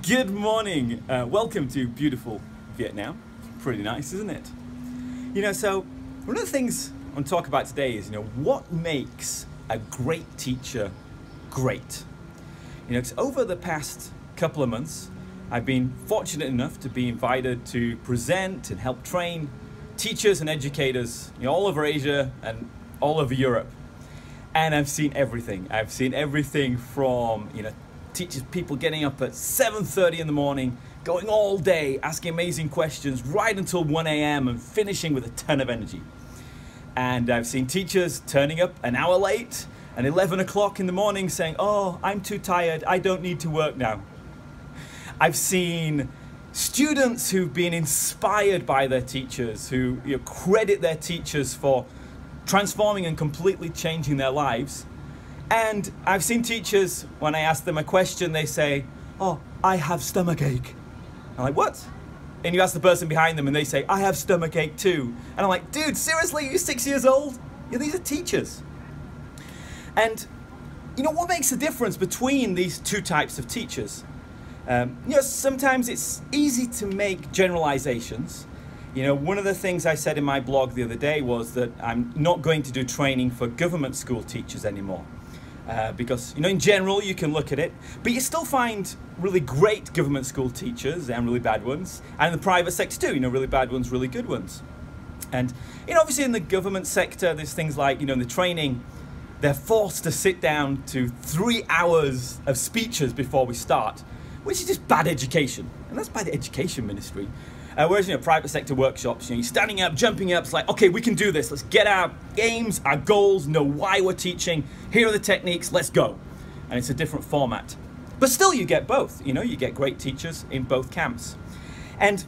Good morning. Welcome to beautiful Vietnam. Pretty nice, isn't it? So one of the things I want to talk about today is, what makes a great teacher great? 'Cause over the past couple of months, I've been fortunate enough to be invited to present and help train teachers and educators, all over Asia and all over Europe. And I've seen everything. I've seen everything from, teachers, people getting up at 7:30 in the morning, going all day, asking amazing questions right until 1 a.m. and finishing with a ton of energy. And I've seen teachers turning up an hour late and 11 o'clock in the morning saying, "Oh, I'm too tired, I don't need to work now." I've seen students who've been inspired by their teachers, who credit their teachers for transforming and completely changing their lives. And I've seen teachers, when I ask them a question, they say, "Oh, I have stomachache." I'm like, "What?" And you ask the person behind them and they say, "I have stomachache too." And I'm like, "Dude, seriously, you're 6 years old? These are teachers." And what makes the difference between these two types of teachers? Sometimes it's easy to make generalizations. One of the things I said in my blog the other day was that I'm not going to do training for government school teachers anymore. Because, in general, you can look at it, but you still find really great government school teachers and really bad ones. And in the private sector too, really bad ones, really good ones. And, obviously in the government sector, there's things like, in the training, they're forced to sit down to 3 hours of speeches before we start, which is just bad education. And that's by the education ministry. Whereas, private sector workshops, you're standing up, jumping up, it's like, okay, we can do this. Let's get our aims, our goals, know why we're teaching. Here are the techniques, let's go. And it's a different format. But still, you get both. You get great teachers in both camps. And,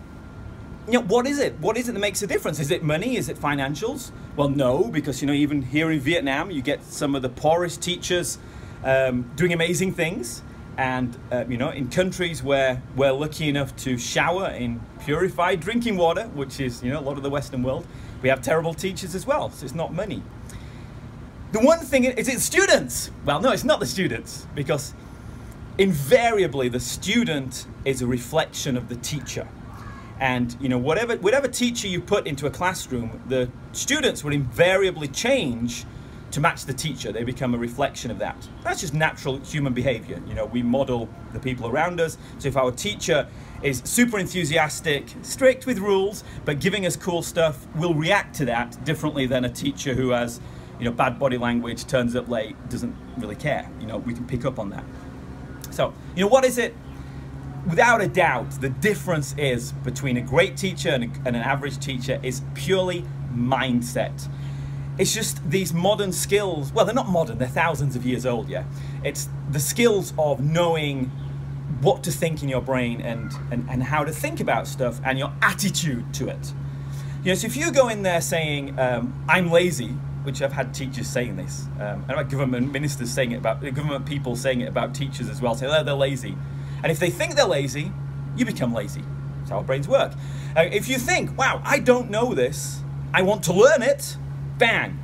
what is it? What is it that makes a difference? Is it money? Is it financials? Well, no, because, even here in Vietnam, you get some of the poorest teachers doing amazing things. And, in countries where we're lucky enough to shower in purified drinking water, which is, a lot of the Western world, we have terrible teachers as well, so it's not money. The one thing, is it students? Well, no, it's not the students, because invariably the student is a reflection of the teacher. And, whatever teacher you put into a classroom, the students will invariably change to match the teacher. They become a reflection of that. That's just natural human behavior. We model the people around us. So if our teacher is super enthusiastic, strict with rules, but giving us cool stuff, we'll react to that differently than a teacher who has, bad body language, turns up late, doesn't really care. We can pick up on that. So, what is it? Without a doubt, the difference is between a great teacher and an average teacher is purely mindset. It's just these modern skills. Well, they're not modern, they're thousands of years old, yeah. It's the skills of knowing what to think in your brain and how to think about stuff and your attitude to it. So if you go in there saying, "I'm lazy," which I've had teachers saying this, and I've had government ministers saying it about, government people saying it about teachers as well, saying, "Oh, they're lazy." And if they think they're lazy, you become lazy. That's how our brains work. If you think, "Wow, I don't know this, I want to learn it," bang,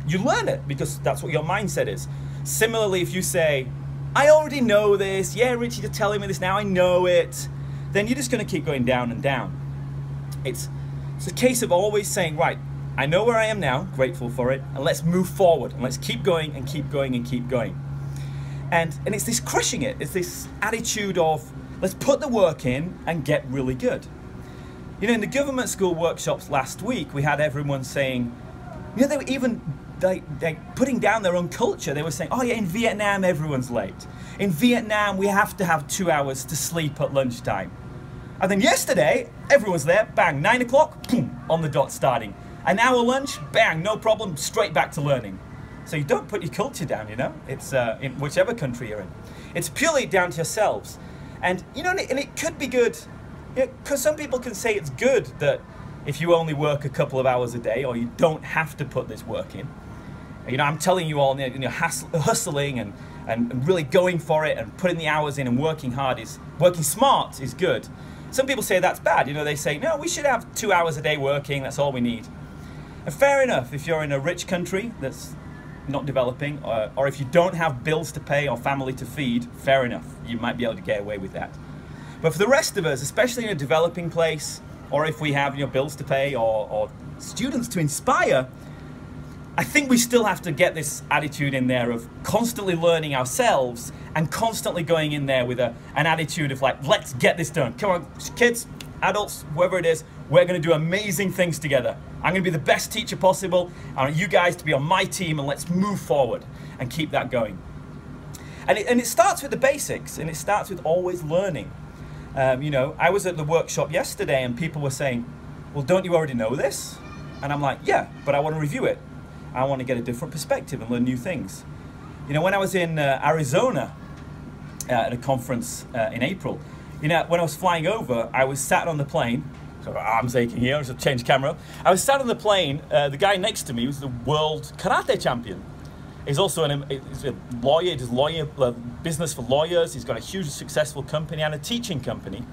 you learn it because that's what your mindset is. Similarly, if you say, "I already know this, yeah, Richie, you're telling me this now, I know it," then you're just going to keep going down and down. It's a case of always saying, right, I know where I am now, grateful for it, and let's move forward, and let's keep going and keep going and keep going. And it's this crushing it, it's this attitude of, let's put the work in and get really good. In the government school workshops last week, we had everyone saying, they were even putting down their own culture. They were saying, "Oh yeah, in Vietnam, everyone's late. In Vietnam, we have to have 2 hours to sleep at lunchtime." And then yesterday, everyone's there, bang, 9 o'clock, boom, on the dot starting. An hour lunch, bang, no problem, straight back to learning. So you don't put your culture down, It's in whichever country you're in. It's purely down to yourselves. And, and it could be good, because some people can say it's good that if you only work a couple of hours a day, or you don't have to put this work in. I'm telling you all, hustling and really going for it and putting the hours in and working hard working smart is good. Some people say that's bad. They say, no, we should have 2 hours a day working, that's all we need. And fair enough, if you're in a rich country that's not developing, or if you don't have bills to pay or family to feed, fair enough, you might be able to get away with that. But for the rest of us, especially in a developing place, or if we have bills to pay or students to inspire, I think we still have to get this attitude in there of constantly learning ourselves and constantly going in there with an attitude of like, let's get this done. Come on, kids, adults, whoever it is, we're going to do amazing things together. I'm going to be the best teacher possible. I want you guys to be on my team, and let's move forward and keep that going. And it starts with the basics, and it starts with always learning. I was at the workshop yesterday and people were saying, well, don't you already know this? And I'm like, yeah, but I want to review it. I want to get a different perspective and learn new things. When I was in Arizona at a conference in April, when I was flying over, I was sat on the plane. So arms aching here, I just change camera. I was sat on the plane. The guy next to me was the world karate champion. He's also he's a lawyer. He does business for lawyers. He's got a huge successful company and a teaching company.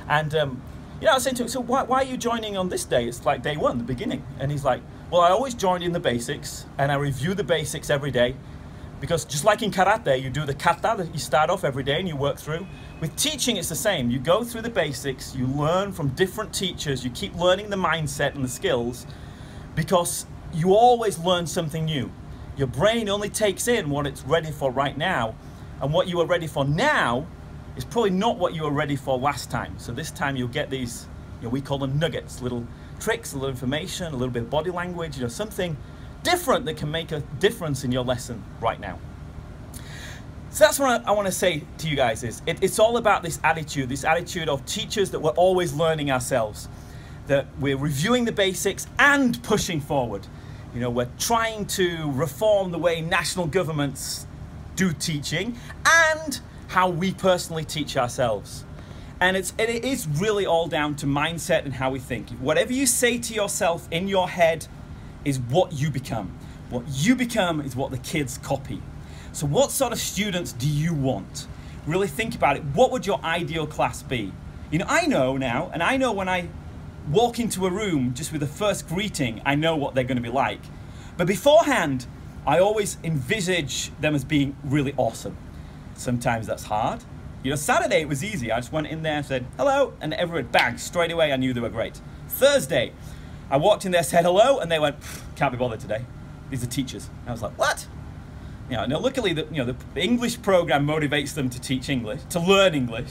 And I was saying to him, so why are you joining on this day? It's like day one, the beginning. And he's like, well, I always join in the basics and I review the basics every day, because just like in karate, you do the kata that you start off every day and you work through. With teaching, it's the same. You go through the basics, you learn from different teachers, you keep learning the mindset and the skills, because you always learn something new. Your brain only takes in what it's ready for right now, and what you are ready for now is probably not what you were ready for last time. So this time you'll get these, we call them nuggets, little tricks, a little information, a little bit of body language, something different that can make a difference in your lesson right now. So that's what I want to say to you guys is, it's all about this attitude of teachers that we're always learning ourselves, that we're reviewing the basics and pushing forward. We're trying to reform the way national governments do teaching and how we personally teach ourselves. And it is really all down to mindset and how we think. Whatever you say to yourself in your head is what you become. What you become is what the kids copy. So what sort of students do you want? Really think about it. What would your ideal class be? I know now, and I know when I walk into a room just with the first greeting, I know what they're going to be like. But beforehand, I always envisage them as being really awesome. Sometimes that's hard. Saturday it was easy. I just went in there and said, hello, and everyone, bang, straight away I knew they were great. Thursday, I walked in there, said hello, and they went, can't be bothered today. These are teachers. And I was like, what? Now luckily, the English program motivates them to teach English, to learn English.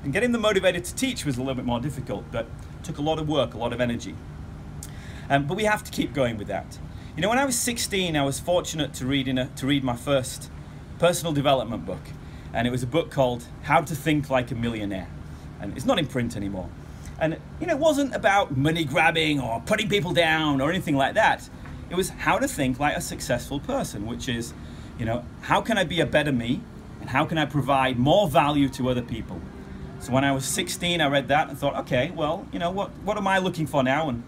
And getting them motivated to teach was a little bit more difficult, but took a lot of work, a lot of energy. But we have to keep going with that. When I was 16, I was fortunate to read my first personal development book. And it was a book called How to Think Like a Millionaire. And it's not in print anymore. And it wasn't about money grabbing or putting people down or anything like that. It was how to think like a successful person, which is, how can I be a better me? And how can I provide more value to other people? So when I was 16, I read that and thought, okay, well, what am I looking for now? And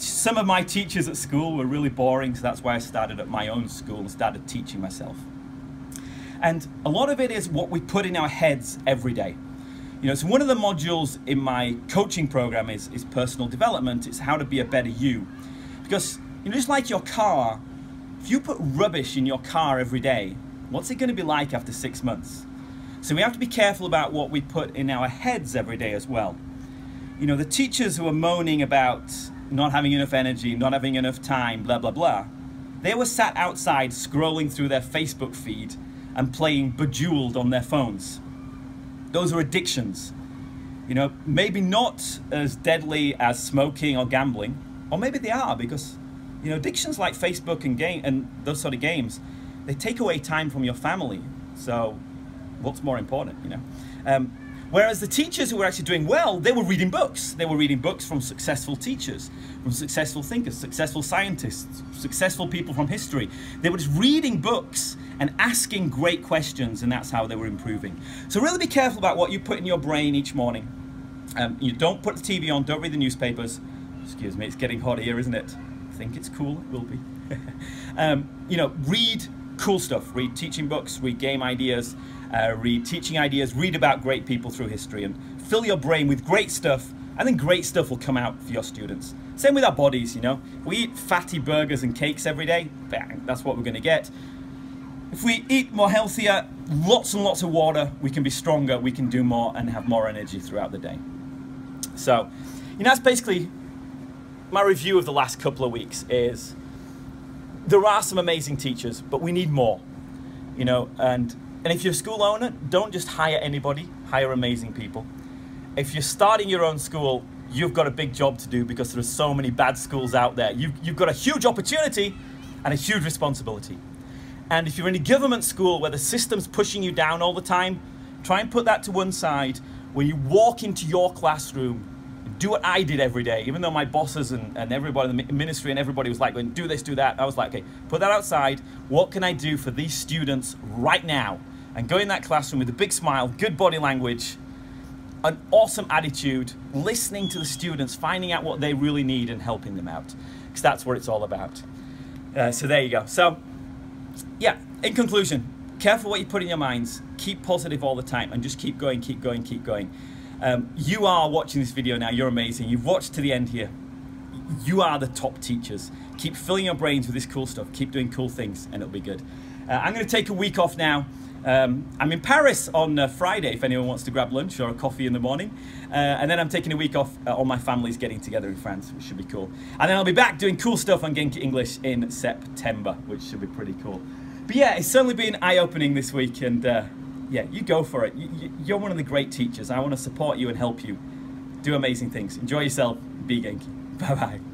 some of my teachers at school were really boring, so that's why I started at my own school and started teaching myself. And a lot of it is what we put in our heads every day. So one of the modules in my coaching program is personal development. It's how to be a better you. Because, just like your car, if you put rubbish in your car every day, what's it going to be like after 6 months? So we have to be careful about what we put in our heads every day as well. The teachers who are moaning about not having enough energy, not having enough time, blah, blah, blah, they were sat outside scrolling through their Facebook feed and playing Bejeweled on their phones. Those are addictions. Maybe not as deadly as smoking or gambling, or maybe they are, because addictions like Facebook and those sort of games, they take away time from your family. So what's more important, Whereas the teachers who were actually doing well, they were reading books. They were reading books from successful teachers, from successful thinkers, successful scientists, successful people from history. They were just reading books and asking great questions, and that's how they were improving. So really be careful about what you put in your brain each morning. You don't put the TV on, don't read the newspapers. Excuse me, it's getting hot here, isn't it? I think it's cool, it will be. Read cool stuff. Read teaching books, read game ideas, read teaching ideas, read about great people through history, and fill your brain with great stuff, and then great stuff will come out for your students. Same with our bodies, If we eat fatty burgers and cakes every day, bang, that's what we're going to get. If we eat more healthier, lots and lots of water, we can be stronger, we can do more and have more energy throughout the day. So, that's basically my review of the last couple of weeks. Is there are some amazing teachers, but we need more. And if you're a school owner, don't just hire anybody, hire amazing people. If you're starting your own school, you've got a big job to do because there are so many bad schools out there. You've got a huge opportunity and a huge responsibility. And if you're in a government school where the system's pushing you down all the time, try and put that to one side. When you walk into your classroom, do what I did every day, even though my bosses and everybody in the ministry and everybody was like, do this, do that. I was like, okay, put that outside. What can I do for these students right now? And go in that classroom with a big smile, good body language, an awesome attitude, listening to the students, finding out what they really need and helping them out. Because that's what it's all about. So there you go. So, yeah, in conclusion, careful what you put in your minds. Keep positive all the time and just keep going, keep going, keep going. You are watching this video now. You're amazing. You've watched to the end here. You are the top teachers. Keep filling your brains with this cool stuff. Keep doing cool things and it'll be good. I'm going to take a week off now. I'm in Paris on Friday if anyone wants to grab lunch or a coffee in the morning. And then I'm taking a week off. All my family's getting together in France, which should be cool. And then I'll be back doing cool stuff on Genki English in September, which should be pretty cool. But yeah, it's certainly been eye-opening this week. And yeah, you go for it. You're one of the great teachers. I want to support you and help you do amazing things. Enjoy yourself. Be Genki. Bye-bye.